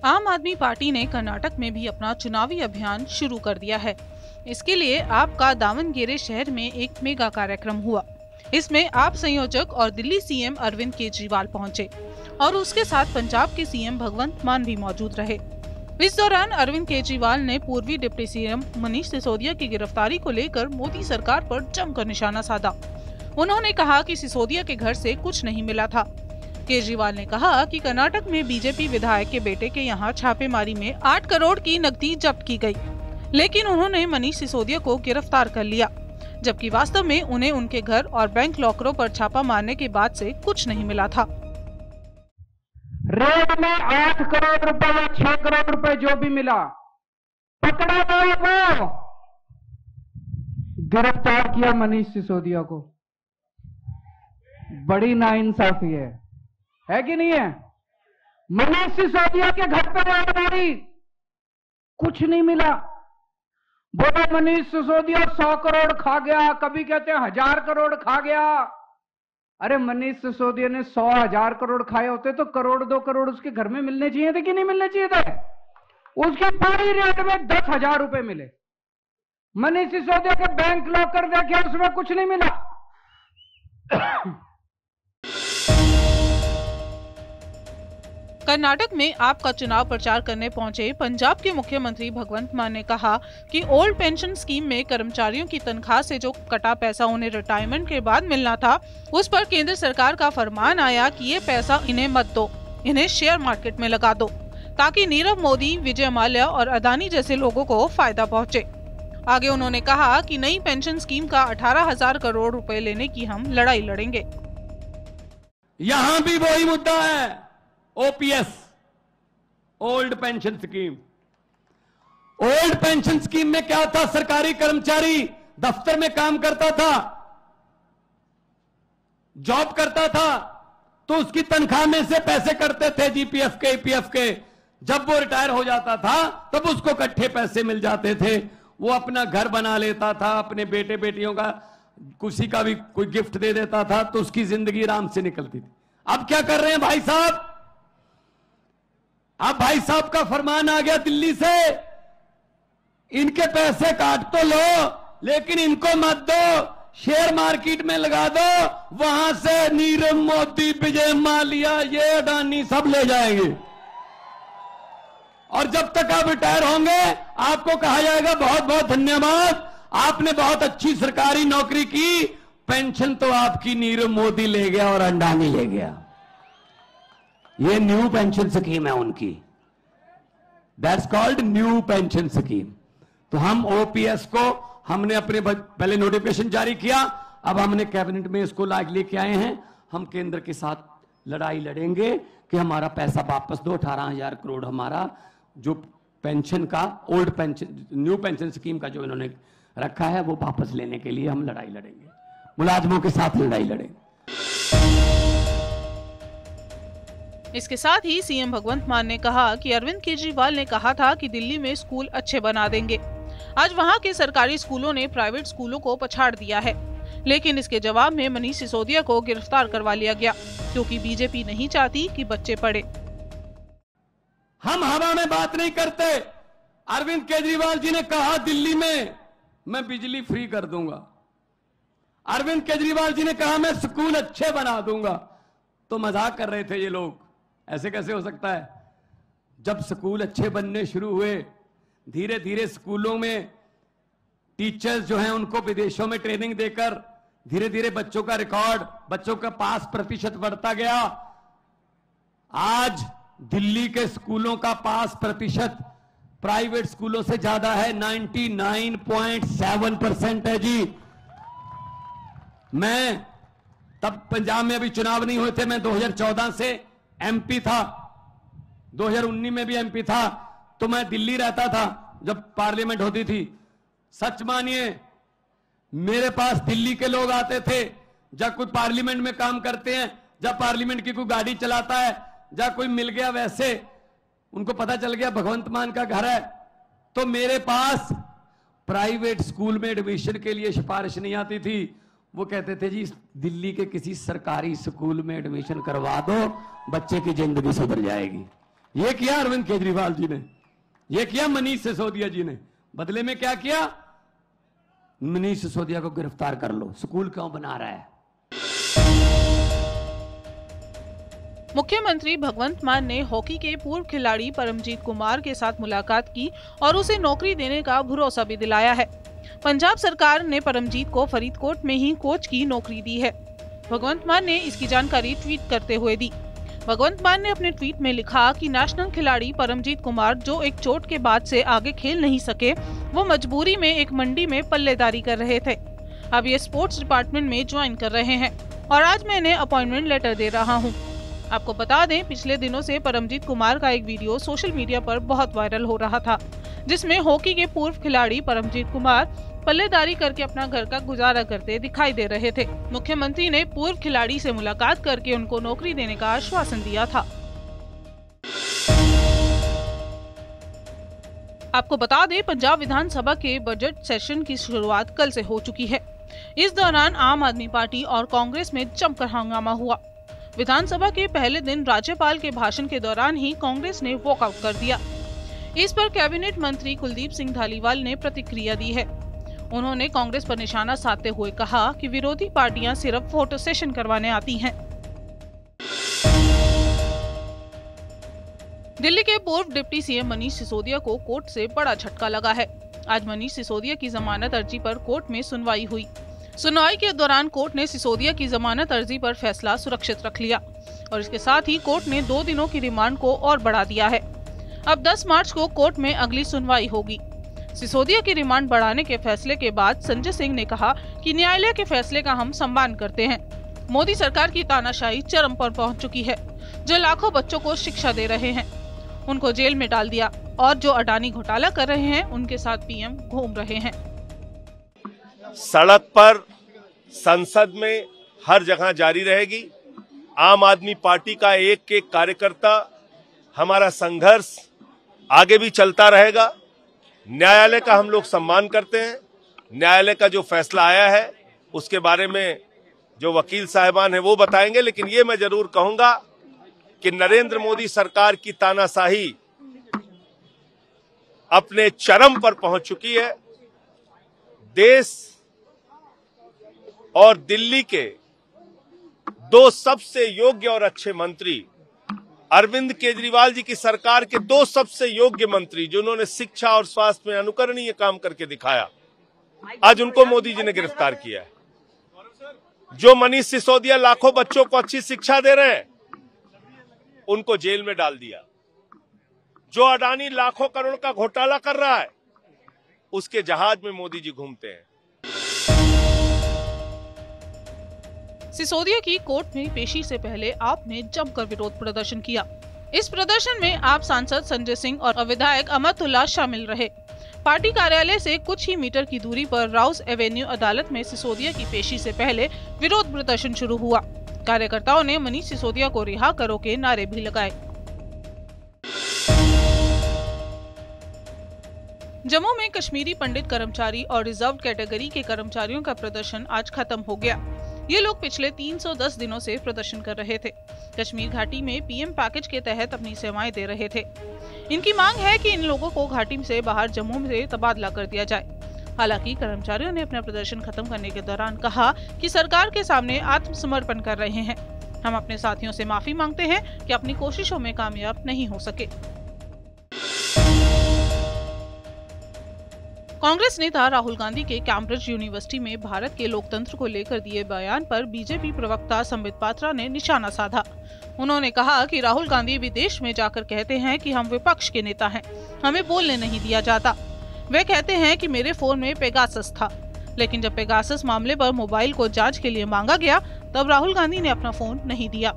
आम आदमी पार्टी ने कर्नाटक में भी अपना चुनावी अभियान शुरू कर दिया है। इसके लिए आपका दावणगेरे शहर में एक मेगा कार्यक्रम हुआ। इसमें आप संयोजक और दिल्ली सीएम अरविंद केजरीवाल पहुंचे और उसके साथ पंजाब के सीएम भगवंत मान भी मौजूद रहे। इस दौरान अरविंद केजरीवाल ने पूर्वी डिप्टी सीएम मनीष सिसोदिया की गिरफ्तारी को लेकर मोदी सरकार पर जमकर निशाना साधा। उन्होंने कहा कि सिसोदिया के घर से कुछ नहीं मिला था। केजरीवाल ने कहा कि कर्नाटक में बीजेपी विधायक के बेटे के यहाँ छापेमारी में 8 करोड़ की नकदी जब्त की गई, लेकिन उन्होंने मनीष सिसोदिया को गिरफ्तार कर लिया, जबकि वास्तव में उन्हें उनके घर और बैंक लॉकरों पर छापा मारने के बाद से कुछ नहीं मिला था। रेड में 8 करोड़ रुपए या 6 करोड़ रुपए जो भी मिला, पकड़ा गया वो, गिरफ्तार किया मनीष सिसोदिया को। बड़ी नाइंसाफी है कि नहीं है? मनीष सिसोदिया के घर पर रेड, कुछ नहीं मिला। बोला मनीष सिसोदिया 100 करोड़ खा गया, कभी कहते हैं 1000 करोड़ खा गया। अरे मनीष सिसोदिया ने 100,000 करोड़ खाए होते तो करोड़ 2 करोड़ उसके घर में मिलने चाहिए थे कि नहीं मिलने चाहिए थे? उसके पूरी रेट में 10,000 रुपए मिले। मनीष सिसोदिया के बैंक लॉकर देखे, उसमें कुछ नहीं मिला। कर्नाटक में आपका चुनाव प्रचार करने पहुंचे पंजाब के मुख्यमंत्री भगवंत मान ने कहा कि ओल्ड पेंशन स्कीम में कर्मचारियों की तनख्वाह से जो कटा पैसा उन्हें रिटायरमेंट के बाद मिलना था, उस पर केंद्र सरकार का फरमान आया कि ये पैसा इन्हें मत दो, इन्हें शेयर मार्केट में लगा दो, ताकि नीरव मोदी, विजय माल्या और अदानी जैसे लोगों को फायदा पहुंचे। आगे उन्होंने कहा कि नई पेंशन स्कीम का 18,000 करोड़ रुपए लेने की हम लड़ाई लड़ेंगे। यहां भी वही मुद्दा है, OPS, old pension scheme. Old pension scheme में क्या था? सरकारी कर्मचारी दफ्तर में काम करता था, जॉब करता था, तो उसकी तनख्वाह में से पैसे कटते थे जीपीएफ के, ईपीएफ के। जब वो रिटायर हो जाता था तब उसको इकट्ठे पैसे मिल जाते थे। वो अपना घर बना लेता था, अपने बेटे बेटियों का किसी का भी कोई गिफ्ट दे देता था, तो उसकी जिंदगी आराम से निकलती थी। अब क्या कर रहे हैं भाई साहब? अब भाई साहब का फरमान आ गया दिल्ली से, इनके पैसे काट तो लो लेकिन इनको मत दो, शेयर मार्केट में लगा दो, वहां से नीरव मोदी, विजय माल्या, ये अडानी सब ले जाएंगे। और जब तक आप रिटायर होंगे आपको कहा जाएगा बहुत बहुत धन्यवाद, आपने बहुत अच्छी सरकारी नौकरी की, पेंशन तो आपकी नीरव मोदी ले गया और अडानी ले गया। ये न्यू पेंशन स्कीम है उनकी, that's called new pension scheme. तो हम ओपीएस को हमने अपने पहले नोटिफिकेशन जारी किया, अब हमने कैबिनेट में इसको लेके आए हैं। हम केंद्र के साथ लड़ाई लड़ेंगे कि हमारा पैसा वापस दो। 18,000 करोड़ हमारा जो पेंशन का old pension, new pension scheme का जो इन्होंने रखा है, वो वापस लेने के लिए हम लड़ाई लड़ेंगे, मुलाजमों के साथ लड़ाई लड़ेंगे। इसके साथ ही सीएम भगवंत मान ने कहा कि अरविंद केजरीवाल ने कहा था कि दिल्ली में स्कूल अच्छे बना देंगे। आज वहां के सरकारी स्कूलों ने प्राइवेट स्कूलों को पछाड़ दिया है, लेकिन इसके जवाब में मनीष सिसोदिया को गिरफ्तार करवा लिया गया, क्योंकि बीजेपी नहीं चाहती कि बच्चे पढ़े। हम हवा में बात नहीं करते। अरविंद केजरीवाल जी ने कहा दिल्ली में मैं बिजली फ्री कर दूंगा, अरविंद केजरीवाल जी ने कहा मैं स्कूल अच्छे बना दूंगा। तो मजाक कर रहे थे ये लोग, ऐसे कैसे हो सकता है? जब स्कूल अच्छे बनने शुरू हुए, धीरे धीरे स्कूलों में टीचर्स जो हैं उनको विदेशों में ट्रेनिंग देकर धीरे धीरे बच्चों का रिकॉर्ड, बच्चों का पास प्रतिशत बढ़ता गया। आज दिल्ली के स्कूलों का पास प्रतिशत प्राइवेट स्कूलों से ज्यादा है, 99.7% है जी। मैं तब पंजाब में अभी चुनाव नहीं हुए थे, मैं 2014 से एमपी था, 2019 में भी एमपी था, तो मैं दिल्ली रहता था जब पार्लियामेंट होती थी। सच मानिए मेरे पास दिल्ली के लोग आते थे, जब कोई पार्लियामेंट में काम करते हैं, जब पार्लियामेंट की कोई गाड़ी चलाता है, जब कोई मिल गया, वैसे उनको पता चल गया भगवंत मान का घर है, तो मेरे पास प्राइवेट स्कूल में एडमिशन के लिए सिफारिश नहीं आती थी। वो कहते थे जी दिल्ली के किसी सरकारी स्कूल में एडमिशन करवा दो, बच्चे की जिंदगी सुधर जाएगी। ये किया अरविंद केजरीवाल जी ने, ये किया मनीष सिसोदिया जी ने। बदले में क्या किया? मनीष सिसोदिया को गिरफ्तार कर लो, स्कूल क्यों बना रहा है? मुख्यमंत्री भगवंत मान ने हॉकी के पूर्व खिलाड़ी परमजीत कुमार के साथ मुलाकात की और उसे नौकरी देने का भरोसा भी दिलाया है। पंजाब सरकार ने परमजीत को फरीदकोट में ही कोच की नौकरी दी है। भगवंत मान ने इसकी जानकारी ट्वीट करते हुए दी। भगवंत मान ने अपने ट्वीट में लिखा कि नेशनल खिलाड़ी परमजीत कुमार जो एक चोट के बाद से आगे खेल नहीं सके, वो मजबूरी में एक मंडी में पल्लेदारी कर रहे थे। अब ये स्पोर्ट्स डिपार्टमेंट में ज्वाइन कर रहे हैं और आज मैं इन्हें अपॉइंटमेंट लेटर दे रहा हूँ। आपको बता दें, पिछले दिनों से परमजीत कुमार का एक वीडियो सोशल मीडिया पर बहुत वायरल हो रहा था, जिसमें हॉकी के पूर्व खिलाड़ी परमजीत कुमार पल्लेदारी करके अपना घर का गुजारा करते दिखाई दे रहे थे। मुख्यमंत्री ने पूर्व खिलाड़ी से मुलाकात करके उनको नौकरी देने का आश्वासन दिया था। आपको बता दें, पंजाब विधानसभा के बजट सेशन की शुरुआत कल से हो चुकी है। इस दौरान आम आदमी पार्टी और कांग्रेस में जमकर हंगामा हुआ। विधानसभा के पहले दिन राज्यपाल के भाषण के दौरान ही कांग्रेस ने वॉकआउट कर दिया। इस पर कैबिनेट मंत्री कुलदीप सिंह धालीवाल ने प्रतिक्रिया दी है। उन्होंने कांग्रेस पर निशाना साधते हुए कहा कि विरोधी पार्टियां सिर्फ फोटो सेशन करवाने आती हैं। दिल्ली के पूर्व डिप्टी सीएम मनीष सिसोदिया को कोर्ट से बड़ा झटका लगा है। आज मनीष सिसोदिया की जमानत अर्जी पर कोर्ट में सुनवाई हुई। सुनवाई के दौरान कोर्ट ने सिसोदिया की जमानत अर्जी पर फैसला सुरक्षित रख लिया और इसके साथ ही कोर्ट ने 2 दिनों की रिमांड को और बढ़ा दिया है। अब 10 मार्च को कोर्ट में अगली सुनवाई होगी। सिसोदिया की रिमांड बढ़ाने के फैसले के बाद संजय सिंह ने कहा कि न्यायालय के फैसले का हम सम्मान करते हैं। मोदी सरकार की तानाशाही चरम पर पहुंच चुकी है। जो लाखों बच्चों को शिक्षा दे रहे हैं उनको जेल में डाल दिया और जो अडानी घोटाला कर रहे हैं उनके साथ पीएम घूम रहे हैं। सड़क पर, संसद में, हर जगह जारी रहेगी। आम आदमी पार्टी का एक एक कार्यकर्ता, हमारा संघर्ष आगे भी चलता रहेगा। न्यायालय का हम लोग सम्मान करते हैं। न्यायालय का जो फैसला आया है उसके बारे में जो वकील साहिबान हैं वो बताएंगे, लेकिन ये मैं जरूर कहूंगा कि नरेंद्र मोदी सरकार की तानाशाही अपने चरम पर पहुंच चुकी है। देश और दिल्ली के 2 सबसे योग्य और अच्छे मंत्री, अरविंद केजरीवाल जी की सरकार के 2 सबसे योग्य मंत्री, जिन्होंने शिक्षा और स्वास्थ्य में अनुकरणीय काम करके दिखाया, आज उनको मोदी जी ने गिरफ्तार किया है। जो मनीष सिसोदिया लाखों बच्चों को अच्छी शिक्षा दे रहे हैं उनको जेल में डाल दिया। जो अडानी लाखों करोड़ का घोटाला कर रहा है उसके जहाज में मोदी जी घूमते हैं। सिसोदिया की कोर्ट में पेशी से पहले आप ने जमकर विरोध प्रदर्शन किया। इस प्रदर्शन में आप सांसद संजय सिंह और विधायक अमरतुल्ला शामिल रहे। पार्टी कार्यालय से कुछ ही मीटर की दूरी पर राउस एवेन्यू अदालत में सिसोदिया की पेशी से पहले विरोध प्रदर्शन शुरू हुआ। कार्यकर्ताओं ने मनीष सिसोदिया को रिहा करो के नारे भी लगाए। जम्मू में कश्मीरी पंडित कर्मचारी और रिजर्व कैटेगरी के कर्मचारियों का प्रदर्शन आज खत्म हो गया। ये लोग पिछले 310 दिनों से प्रदर्शन कर रहे थे। कश्मीर घाटी में पीएम पैकेज के तहत अपनी सेवाएं दे रहे थे। इनकी मांग है कि इन लोगों को घाटी से बाहर जम्मू में तबादला कर दिया जाए। हालांकि कर्मचारियों ने अपना प्रदर्शन खत्म करने के दौरान कहा कि सरकार के सामने आत्मसमर्पण कर रहे हैं। हम अपने साथियों से माफी मांगते हैं कि अपनी कोशिशों में कामयाब नहीं हो सके। कांग्रेस नेता राहुल गांधी के कैम्ब्रिज यूनिवर्सिटी में भारत के लोकतंत्र को लेकर दिए बयान पर बीजेपी प्रवक्ता संबित पात्रा ने निशाना साधा। उन्होंने कहा कि राहुल गांधी विदेश में जाकर कहते हैं कि हम विपक्ष के नेता हैं, हमें बोलने नहीं दिया जाता। वे कहते हैं कि मेरे फोन में पेगासस था, लेकिन जब पेगासस मामले पर मोबाइल को जांच के लिए मांगा गया तब राहुल गांधी ने अपना फोन नहीं दिया।